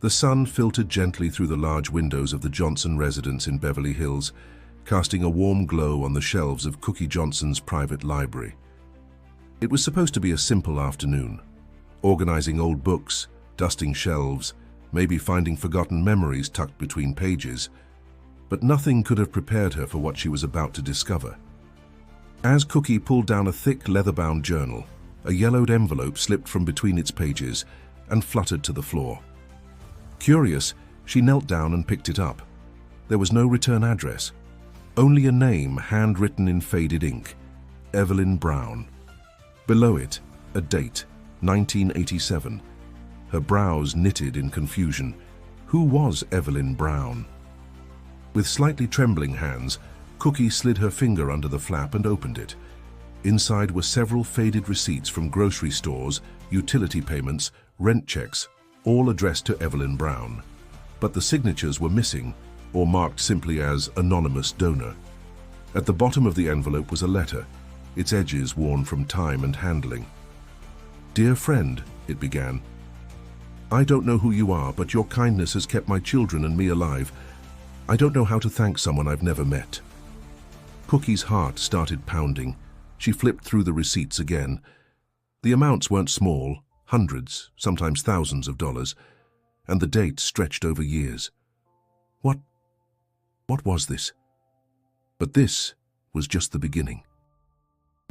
The sun filtered gently through the large windows of the Johnson residence in Beverly Hills, casting a warm glow on the shelves of Cookie Johnson's private library. It was supposed to be a simple afternoon, organizing old books, dusting shelves, maybe finding forgotten memories tucked between pages, but nothing could have prepared her for what she was about to discover. As Cookie pulled down a thick leather-bound journal, a yellowed envelope slipped from between its pages and fluttered to the floor. Curious, she knelt down and picked it up. There was no return address, only a name handwritten in faded ink, Evelyn Brown. Below it, a date, 1987. Her brows knitted in confusion. Who was Evelyn Brown? With slightly trembling hands, Cookie slid her finger under the flap and opened it. Inside were several faded receipts from grocery stores, utility payments, rent checks, all addressed to Evelyn Brown. But the signatures were missing, or marked simply as anonymous donor. At the bottom of the envelope was a letter, its edges worn from time and handling. "Dear friend," it began, "I don't know who you are, but your kindness has kept my children and me alive. I don't know how to thank someone I've never met." Cookie's heart started pounding. She flipped through the receipts again. The amounts weren't small, hundreds, sometimes thousands of dollars, and the dates stretched over years. What was this? But this was just the beginning.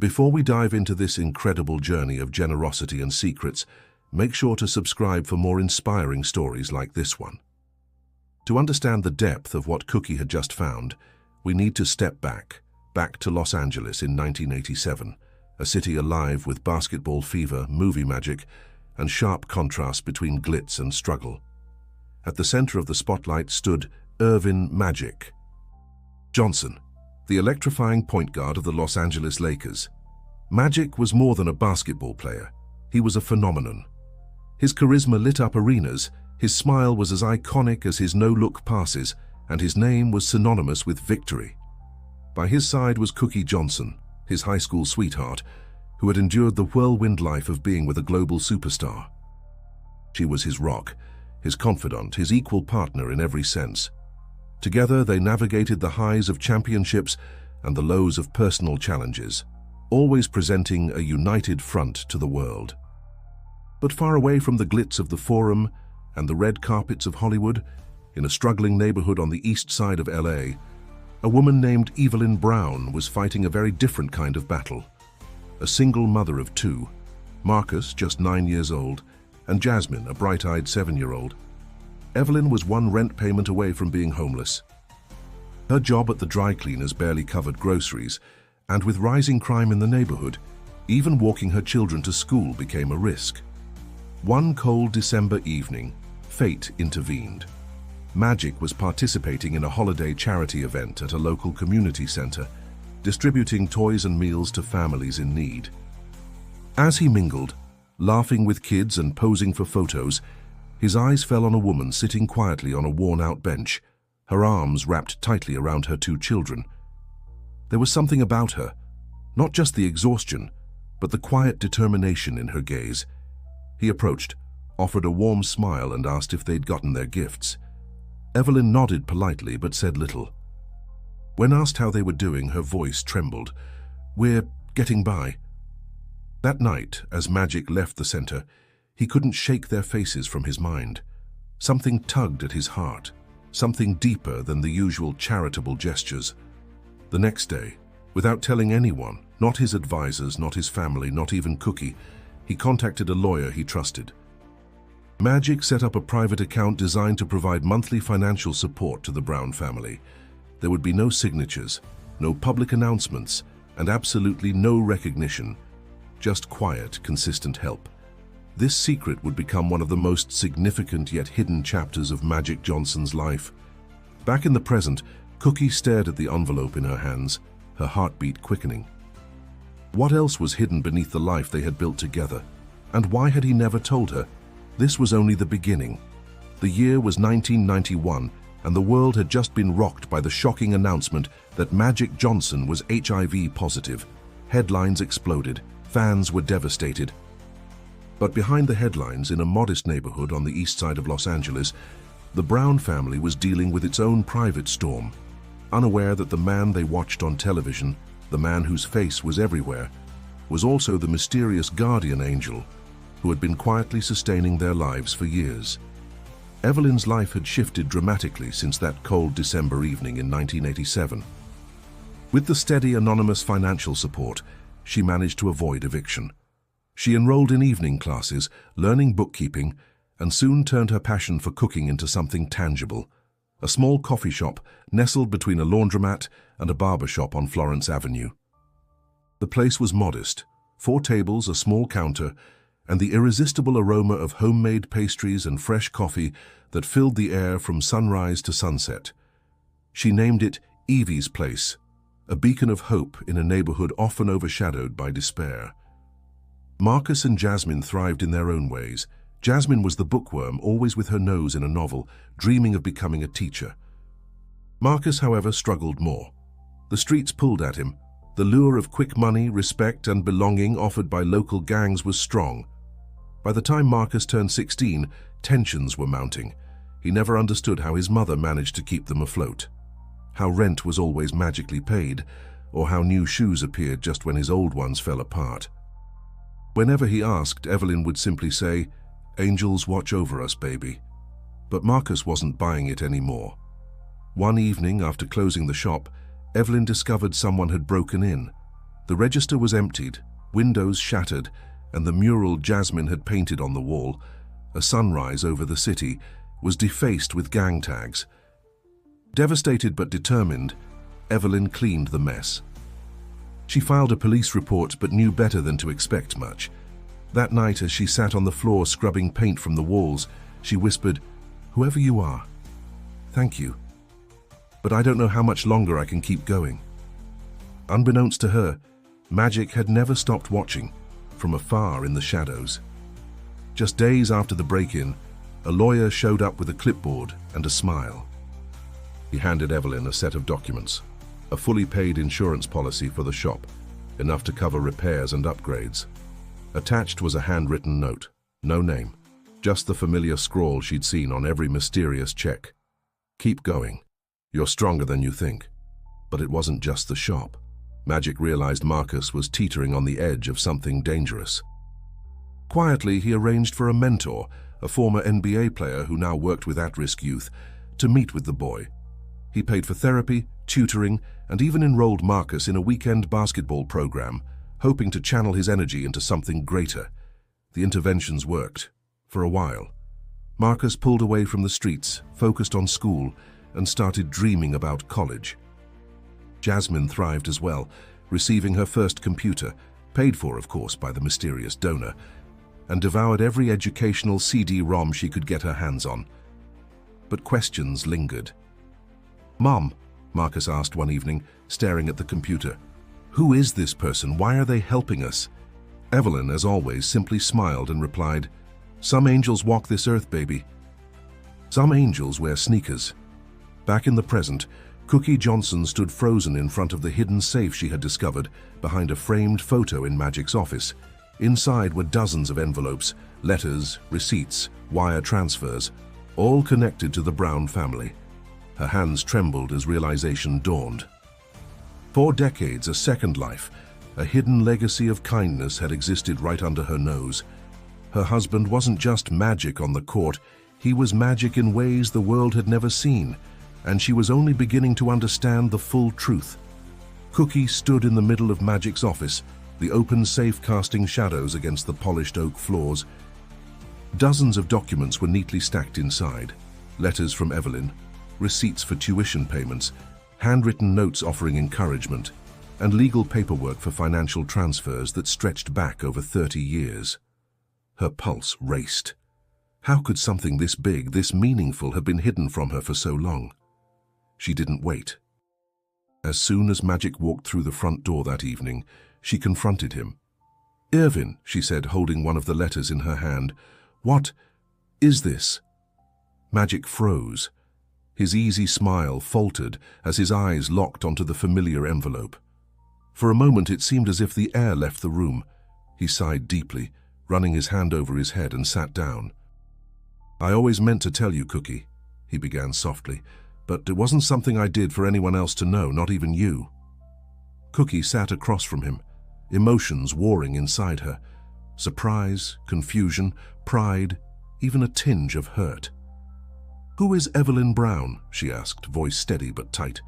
Before we dive into this incredible journey of generosity and secrets, make sure to subscribe for more inspiring stories like this one. To understand the depth of what Cookie had just found, we need to step back to Los Angeles in 1987, a city alive with basketball fever, movie magic, and sharp contrast between glitz and struggle. At the center of the spotlight stood Earvin "Magic" Johnson, the electrifying point guard of the Los Angeles Lakers. Magic was more than a basketball player. He was a phenomenon. His charisma lit up arenas, his smile was as iconic as his no-look passes, and his name was synonymous with victory. By his side was Cookie Johnson, his high school sweetheart, who had endured the whirlwind life of being with a global superstar. She was his rock, his confidant, his equal partner in every sense. Together, they navigated the highs of championships and the lows of personal challenges, always presenting a united front to the world. But far away from the glitz of the Forum and the red carpets of Hollywood, in a struggling neighborhood on the east side of LA, a woman named Evelyn Brown was fighting a very different kind of battle. A single mother of two, Marcus, just 9 years old, and Jasmine, a bright-eyed 7-year-old. Evelyn was one rent payment away from being homeless. Her job at the dry cleaners barely covered groceries, and with rising crime in the neighborhood, even walking her children to school became a risk. One cold December evening, fate intervened. Magic was participating in a holiday charity event at a local community center, distributing toys and meals to families in need. As he mingled, laughing with kids and posing for photos, his eyes fell on a woman sitting quietly on a worn-out bench, her arms wrapped tightly around her 2 children. There was something about her, not just the exhaustion, but the quiet determination in her gaze. He approached, offered a warm smile, and asked if they'd gotten their gifts. Evelyn nodded politely but said little. When asked how they were doing, her voice trembled. "We're getting by." That night, as Magic left the center, he couldn't shake their faces from his mind. Something tugged at his heart, something deeper than the usual charitable gestures. The next day, without telling anyone, not his advisors, not his family, not even Cookie, he contacted a lawyer he trusted. Magic set up a private account designed to provide monthly financial support to the Brown family. There would be no signatures, no public announcements, and absolutely no recognition, just quiet, consistent help. This secret would become one of the most significant yet hidden chapters of Magic Johnson's life. Back in the present, Cookie stared at the envelope in her hands, her heartbeat quickening. What else was hidden beneath the life they had built together? And why had he never told her? This was only the beginning. The year was 1991, and the world had just been rocked by the shocking announcement that Magic Johnson was HIV positive. Headlines exploded. Fans were devastated. But behind the headlines, in a modest neighborhood on the east side of Los Angeles, the Brown family was dealing with its own private storm, unaware that the man they watched on television, the man whose face was everywhere, was also the mysterious guardian angel who had been quietly sustaining their lives for years. Evelyn's life had shifted dramatically since that cold December evening in 1987. With the steady, anonymous financial support, she managed to avoid eviction. She enrolled in evening classes, learning bookkeeping, and soon turned her passion for cooking into something tangible. A small coffee shop nestled between a laundromat and a barber shop on Florence Avenue. The place was modest, 4 tables, a small counter, and the irresistible aroma of homemade pastries and fresh coffee that filled the air from sunrise to sunset. She named it Evie's Place, a beacon of hope in a neighborhood often overshadowed by despair. Marcus and Jasmine thrived in their own ways. Jasmine was the bookworm, always with her nose in a novel, dreaming of becoming a teacher. Marcus, however, struggled more. The streets pulled at him. The lure of quick money, respect, and belonging offered by local gangs was strong. By the time Marcus turned 16, tensions were mounting. He never understood how his mother managed to keep them afloat, how rent was always magically paid, or how new shoes appeared just when his old ones fell apart. Whenever he asked, Evelyn would simply say, "Angels watch over us, baby." But Marcus wasn't buying it anymore. One evening, after closing the shop, Evelyn discovered someone had broken in. The register was emptied, windows shattered, and the mural Jasmine had painted on the wall, a sunrise over the city, was defaced with gang tags. Devastated but determined, Evelyn cleaned the mess. She filed a police report but knew better than to expect much. That night, as she sat on the floor scrubbing paint from the walls, she whispered, "Whoever you are, thank you. But I don't know how much longer I can keep going." Unbeknownst to her, magic had never stopped watching, from afar in the shadows. Just days after the break-in, a lawyer showed up with a clipboard and a smile. He handed Evelyn a set of documents, a fully paid insurance policy for the shop, enough to cover repairs and upgrades. Attached was a handwritten note, no name, just the familiar scrawl she'd seen on every mysterious check. "Keep going. You're stronger than you think." But it wasn't just the shop. Magic realized Marcus was teetering on the edge of something dangerous. Quietly, he arranged for a mentor, a former NBA player who now worked with at-risk youth, to meet with the boy. He paid for therapy, tutoring, and even enrolled Marcus in a weekend basketball program, hoping to channel his energy into something greater. The interventions worked, for a while. Marcus pulled away from the streets, focused on school, and started dreaming about college. Jasmine thrived as well, receiving her first computer, paid for, of course, by the mysterious donor, and devoured every educational CD-ROM she could get her hands on. But questions lingered. "Mom," Marcus asked one evening, staring at the computer, "who is this person? Why are they helping us?" Evelyn, as always, simply smiled and replied, "Some angels walk this earth, baby. Some angels wear sneakers." Back in the present, Cookie Johnson stood frozen in front of the hidden safe she had discovered behind a framed photo in Magic's office. Inside were dozens of envelopes, letters, receipts, wire transfers, all connected to the Brown family. Her hands trembled as realization dawned. For decades, a second life, a hidden legacy of kindness had existed right under her nose. Her husband wasn't just magic on the court, he was magic in ways the world had never seen, and she was only beginning to understand the full truth. Cookie stood in the middle of Magic's office, the open safe casting shadows against the polished oak floors. Dozens of documents were neatly stacked inside, letters from Evelyn, receipts for tuition payments, handwritten notes offering encouragement, and legal paperwork for financial transfers that stretched back over 30 years. Her pulse raced. How could something this big, this meaningful, have been hidden from her for so long? She didn't wait. As soon as Magic walked through the front door that evening, she confronted him. "Irvin," she said, holding one of the letters in her hand, "what is this?" Magic froze. His easy smile faltered as his eyes locked onto the familiar envelope. For a moment it seemed as if the air left the room. He sighed deeply, running his hand over his head, and sat down. "I always meant to tell you, Cookie," he began softly, "but it wasn't something I did for anyone else to know, not even you." Cookie sat across from him, emotions warring inside her. Surprise, confusion, pride, even a tinge of hurt. "Who is Evelyn Brown?" she asked, voice steady but tight.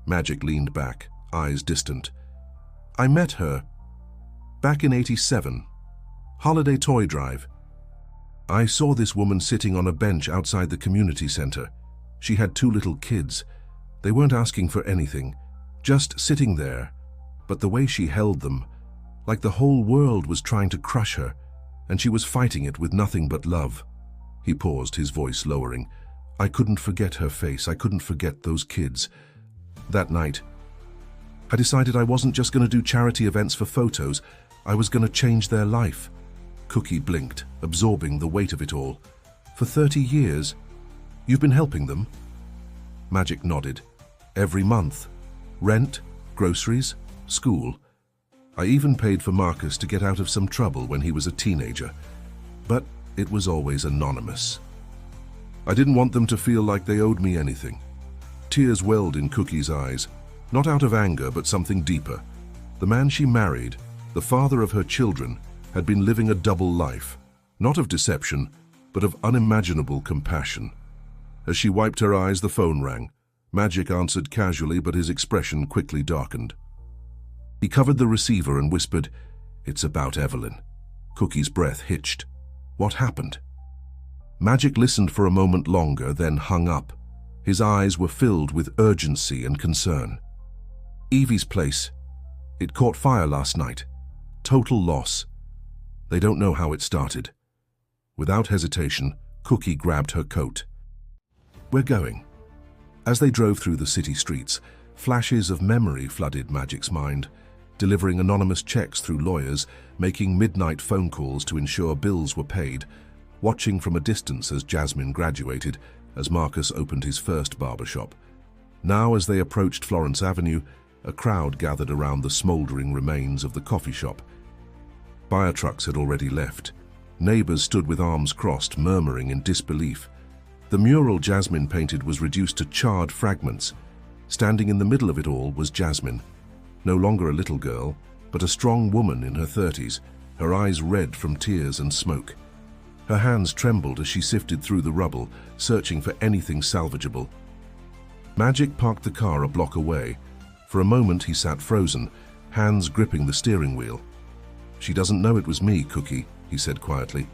Magic leaned back, eyes distant. "I met her back in '87. Holiday toy drive. I saw this woman sitting on a bench outside the community center. She had 2 little kids. They weren't asking for anything, just sitting there. But the way she held them, like the whole world was trying to crush her, and she was fighting it with nothing but love." He paused, his voice lowering. "I couldn't forget her face. I couldn't forget those kids. That night, I decided I wasn't just going to do charity events for photos. I was going to change their life." Cookie blinked, absorbing the weight of it all. "For 30 years? You've been helping them?" Magic nodded. "Every month. Rent, groceries, school. I even paid for Marcus to get out of some trouble when he was a teenager. But it was always anonymous. I didn't want them to feel like they owed me anything." Tears welled in Cookie's eyes, not out of anger but something deeper. The man she married, the father of her children, had been living a double life, not of deception, but of unimaginable compassion. As she wiped her eyes, the phone rang. Magic answered casually, but his expression quickly darkened. He covered the receiver and whispered, "It's about Evelyn." Cookie's breath hitched. What happened? Magic listened for a moment longer, then hung up. His eyes were filled with urgency and concern. "Evie's place. It caught fire last night. Total loss. They don't know how it started." Without hesitation, Cookie grabbed her coat. "We're going." As they drove through the city streets, flashes of memory flooded Magic's mind, delivering anonymous checks through lawyers, making midnight phone calls to ensure bills were paid, watching from a distance as Jasmine graduated, as Marcus opened his first barbershop. Now, as they approached Florence Avenue, a crowd gathered around the smoldering remains of the coffee shop. Fire trucks had already left. Neighbors stood with arms crossed, murmuring in disbelief. The mural Jasmine painted was reduced to charred fragments. Standing in the middle of it all was Jasmine, no longer a little girl, but a strong woman in her 30s, her eyes red from tears and smoke. Her hands trembled as she sifted through the rubble, searching for anything salvageable. Magic parked the car a block away. For a moment he sat frozen, hands gripping the steering wheel. "She doesn't know it was me, Cookie," he said quietly.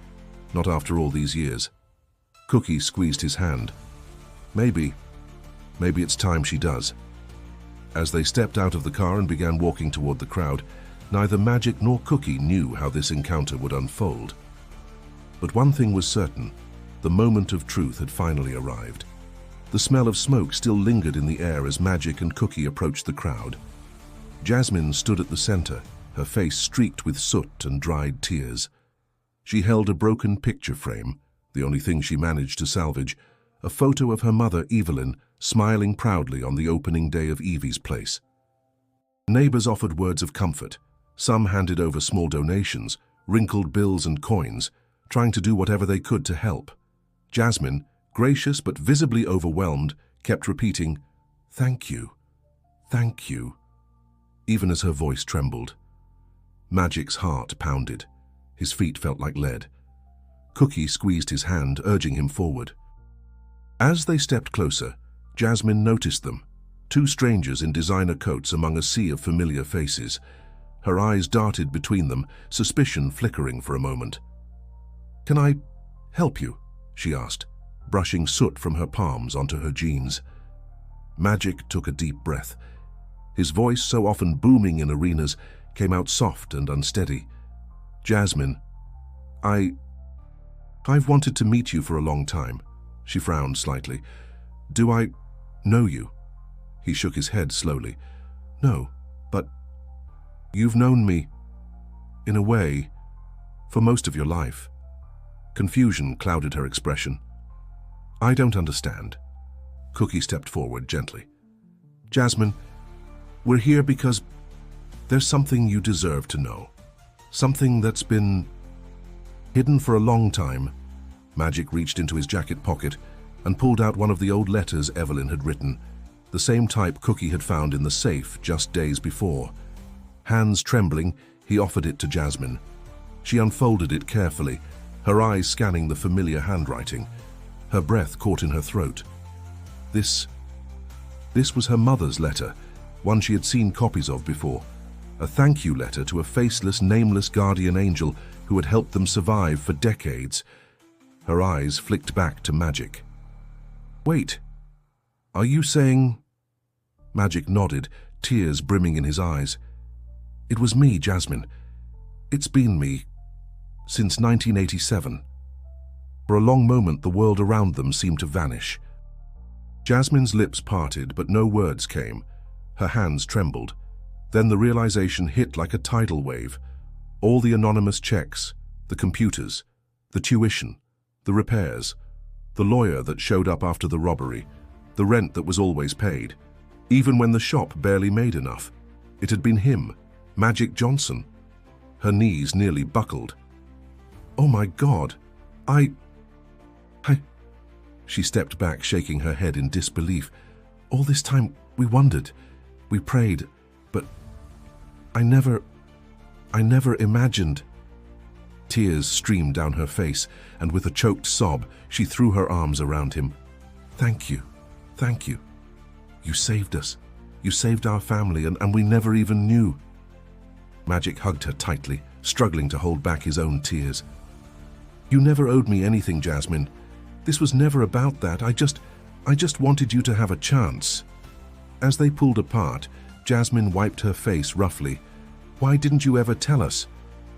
"Not after all these years." Cookie squeezed his hand. Maybe it's time she does." As they stepped out of the car and began walking toward the crowd, neither Magic nor Cookie knew how this encounter would unfold. But one thing was certain: the moment of truth had finally arrived. The smell of smoke still lingered in the air as Magic and Cookie approached the crowd. Jasmine stood at the center, her face streaked with soot and dried tears. She held a broken picture frame, the only thing she managed to salvage, a photo of her mother, Evelyn, smiling proudly on the opening day of Evie's place. Neighbors offered words of comfort. Some handed over small donations, wrinkled bills and coins, trying to do whatever they could to help. Jasmine, gracious but visibly overwhelmed, kept repeating, "Thank you, thank you," even as her voice trembled. Magic's heart pounded. His feet felt like lead. Cookie squeezed his hand, urging him forward. As they stepped closer, Jasmine noticed them, 2 strangers in designer coats among a sea of familiar faces. Her eyes darted between them, suspicion flickering for a moment. "Can I help you?" she asked, brushing soot from her palms onto her jeans. Magic took a deep breath. His voice, so often booming in arenas, came out soft and unsteady. "Jasmine, I've wanted to meet you for a long time." She frowned slightly. "Do I know you?" He shook his head slowly. "No, but you've known me, in a way, for most of your life." Confusion clouded her expression. "I don't understand." Cookie stepped forward gently. "Jasmine, we're here because there's something you deserve to know. Something that's been Hidden for a long time, Magic reached into his jacket pocket and pulled out one of the old letters Evelyn had written, the same type Cookie had found in the safe just days before. Hands trembling, he offered it to Jasmine. She unfolded it carefully, her eyes scanning the familiar handwriting. Her breath caught in her throat. This was her mother's letter, one she had seen copies of before. A thank you letter to a faceless, nameless guardian angel who had helped them survive for decades. Her eyes flicked back to Magic. "Wait, are you saying—" Magic nodded, tears brimming in his eyes. "It was me, Jasmine. It's been me, since 1987. For a long moment, the world around them seemed to vanish. Jasmine's lips parted, but no words came. Her hands trembled. Then the realization hit like a tidal wave. All the anonymous checks, the computers, the tuition, the repairs, the lawyer that showed up after the robbery, the rent that was always paid. Even when the shop barely made enough. It had been him, Magic Johnson. Her knees nearly buckled. "Oh my God, I... She stepped back, shaking her head in disbelief. "All this time, we wondered, we prayed, but I never imagined." Tears streamed down her face, and with a choked sob, she threw her arms around him. Thank you. You saved us. You saved our family, and we never even knew." Magic hugged her tightly, struggling to hold back his own tears. "You never owed me anything, Jasmine. This was never about that. I just wanted you to have a chance." As they pulled apart, Jasmine wiped her face roughly. "Why didn't you ever tell us?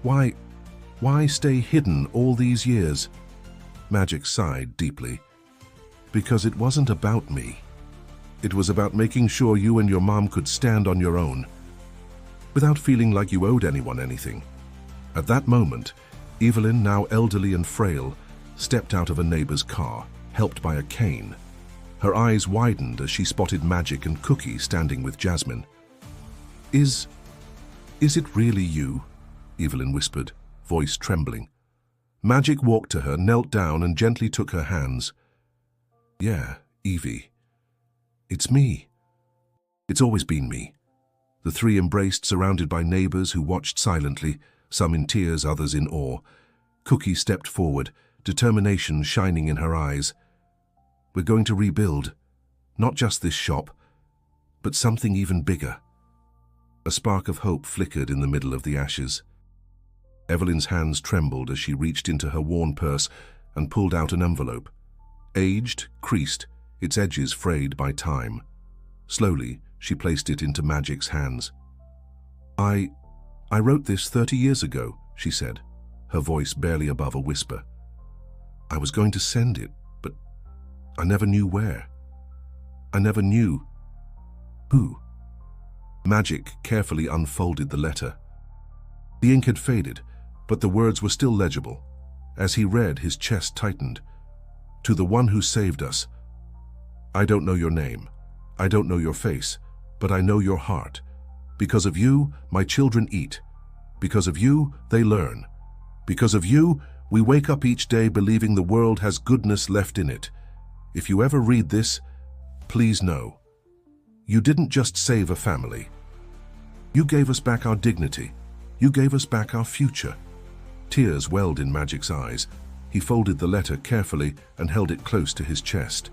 Why stay hidden all these years?" Magic sighed deeply. "Because it wasn't about me. It was about making sure you and your mom could stand on your own, without feeling like you owed anyone anything." At that moment, Evelyn, now elderly and frail, stepped out of a neighbor's car, helped by a cane. Her eyes widened as she spotted Magic and Cookie standing with Jasmine. Is it really you?" Evelyn whispered, voice trembling. Magic walked to her, knelt down, and gently took her hands. "Yeah, Evie. It's me. It's always been me." The three embraced, surrounded by neighbors who watched silently, some in tears, others in awe. Cookie stepped forward, determination shining in her eyes. "We're going to rebuild, not just this shop, but something even bigger." A spark of hope flickered in the middle of the ashes. Evelyn's hands trembled as she reached into her worn purse and pulled out an envelope. Aged, creased, its edges frayed by time. Slowly, she placed it into Magic's hands. I wrote this 30 years ago," she said, her voice barely above a whisper. "I was going to send it, but I never knew where. I never knew who." Magic carefully unfolded the letter. The ink had faded, but the words were still legible. As he read, his chest tightened. "To the one who saved us. I don't know your name. I don't know your face, but I know your heart. Because of you, my children eat. Because of you, they learn. Because of you, we wake up each day believing the world has goodness left in it. If you ever read this, please know, you didn't just save a family. You gave us back our dignity. You gave us back our future." Tears welled in Magic's eyes. He folded the letter carefully and held it close to his chest.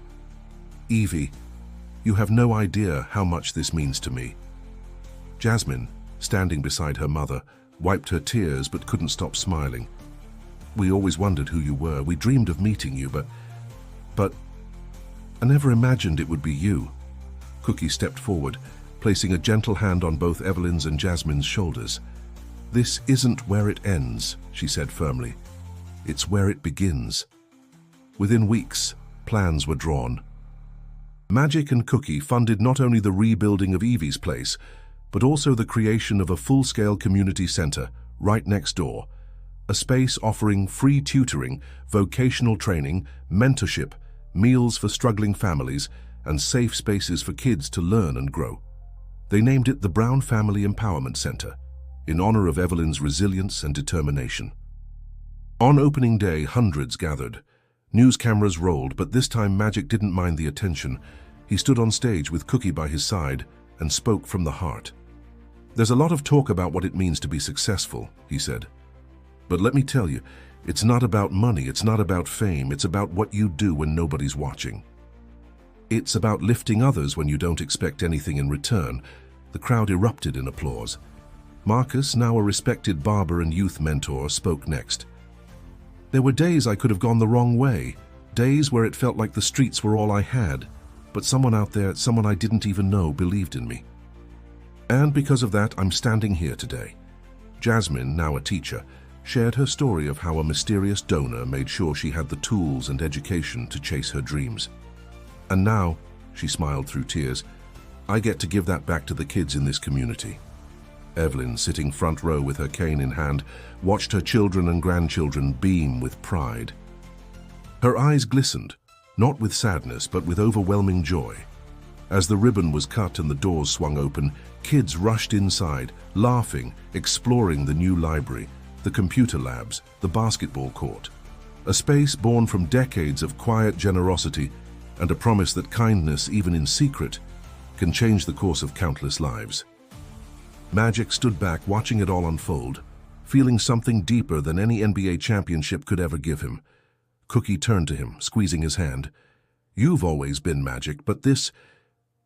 "Evie, you have no idea how much this means to me." Jasmine, standing beside her mother, wiped her tears but couldn't stop smiling. "We always wondered who you were. We dreamed of meeting you, but I never imagined it would be you." Cookie stepped forward, placing a gentle hand on both Evelyn's and Jasmine's shoulders. "This isn't where it ends," she said firmly. "It's where it begins." Within weeks, plans were drawn. Magic and Cookie funded not only the rebuilding of Evie's place, but also the creation of a full-scale community center right next door, a space offering free tutoring, vocational training, mentorship, meals for struggling families, and safe spaces for kids to learn and grow. They named it the Brown Family Empowerment Center, in honor of Evelyn's resilience and determination. On opening day, hundreds gathered. News cameras rolled, but this time Magic didn't mind the attention. He stood on stage with Cookie by his side and spoke from the heart. "There's a lot of talk about what it means to be successful," he said. "But let me tell you, it's not about money, it's not about fame, it's about what you do when nobody's watching. It's about lifting others when you don't expect anything in return." The crowd erupted in applause. Marcus, now a respected barber and youth mentor, spoke next. "There were days I could have gone the wrong way, days where it felt like the streets were all I had, but someone out there, someone I didn't even know, believed in me. And because of that, I'm standing here today." Jasmine, now a teacher, shared her story of how a mysterious donor made sure she had the tools and education to chase her dreams. "And now," she smiled through tears, "I get to give that back to the kids in this community." Evelyn, sitting front row with her cane in hand, watched her children and grandchildren beam with pride. Her eyes glistened, not with sadness, but with overwhelming joy. As the ribbon was cut and the doors swung open, kids rushed inside, laughing, exploring the new library, the computer labs, the basketball court. A space born from decades of quiet generosity and a promise that kindness, even in secret, can change the course of countless lives. Magic stood back watching it all unfold, feeling something deeper than any NBA championship could ever give him. Cookie turned to him, squeezing his hand. "You've always been Magic, but this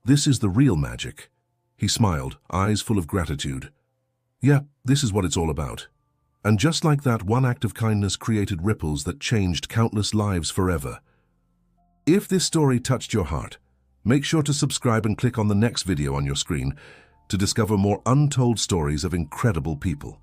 is the real Magic." He smiled, eyes full of gratitude. "Yeah, this is what it's all about." And just like that, one act of kindness created ripples that changed countless lives forever. If this story touched your heart, make sure to subscribe and click on the next video on your screen to discover more untold stories of incredible people.